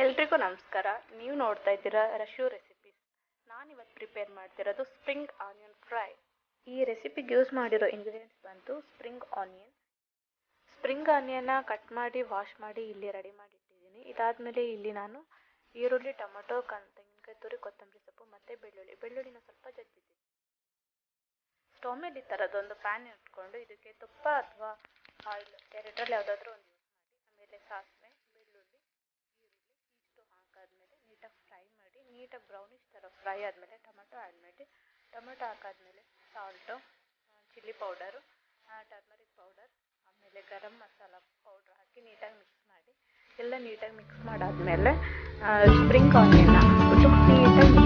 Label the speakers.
Speaker 1: ಎಲ್ರಿಗೂ ನಮಸ್ಕಾರ. ನೀವು ನೋಡ್ತಾ ಇದ್ದೀರಾ ರಶು ರೆಸಿಪೀಸ್. ನಾನಿವತ್ತು ಪ್ರಿಪೇರ್ ಮಾಡ್ತಿರೋದು ಸ್ಪ್ರಿಂಗ್ ಆನಿಯನ್ ಫ್ರೈ. ಈ ರೆಸಿಪಿಗೆ ಯೂಸ್ ಮಾಡಿರೋ ಇಂಗ್ರೀಡಿಯೆಂಟ್ಸ್ ಬಂತು ಸ್ಪ್ರಿಂಗ್ ಆನಿಯನ್. ಸ್ಪ್ರಿಂಗ್ ಆನಿಯನ್ನ ಕಟ್ ಮಾಡಿ ವಾಶ್ ಮಾಡಿ ಇಲ್ಲಿ ರೆಡಿ ಮಾಡಿ ಇಟ್ಟಿದ್ದೀನಿ. ಇದಾದಮೇಲೆ ಇಲ್ಲಿ ನಾನು ಈರುಳ್ಳಿ, ಟೊಮೊಟೊ, ತೆಂಗಿನಕಾಯಿ ತುರಿ, ಕೊತ್ತಂಬರಿ ಸೊಪ್ಪು ಮತ್ತು ಬೆಳ್ಳುಳ್ಳಿನ ಸ್ವಲ್ಪ ಜಜ್ಜಿದ್ದೀನಿ. ಸ್ಟವ್ ಮೇಲೆ ಈ ಥರದೊಂದು ಪ್ಯಾನ್ ಇಟ್ಕೊಂಡು ಇದಕ್ಕೆ ತುಪ್ಪ ಅಥವಾ ಆಯಿಲ್ ಎರಡರಲ್ಲಿ ಯಾವುದಾದ್ರೂ ಒಂದು ಯೂಸ್ ಮಾಡಿ, ಆಮೇಲೆ ಸಾಸಿವೆ, ಬೆಳ್ಳುಳ್ಳಿ, ಈರುಳ್ಳಿ ಇಷ್ಟು ಹಾಕಾದ್ಮೇಲೆ ನೀಟಾಗಿ ಫ್ರೈ ಮಾಡಿ, ನೀಟಾಗಿ ಬ್ರೌನಿಶ್ ಥರ ಫ್ರೈ ಆದಮೇಲೆ ಟೊಮೊಟೊ ಆ್ಯಡ್ ಮಾಡಿ. ಟೊಮೊಟೊ ಹಾಕಾದ್ಮೇಲೆ salt, chilli powder, turmeric powder, ಆಮೇಲೆ ಗರಂ ಮಸಾಲ ಪೌಡ್ರ್ ಹಾಕಿ ನೀಟಾಗಿ ಮಿಕ್ಸ್ ಮಾಡಿ. ಎಲ್ಲ ನೀಟಾಗಿ ಮಿಕ್ಸ್ ಮಾಡಾದ್ಮೇಲೆ ಸ್ಪ್ರಿಂಗ್ ಆನಿಯನ್ನ ಹಾಕ್ಬಿಟ್ಟು ನೀಟಾಗಿ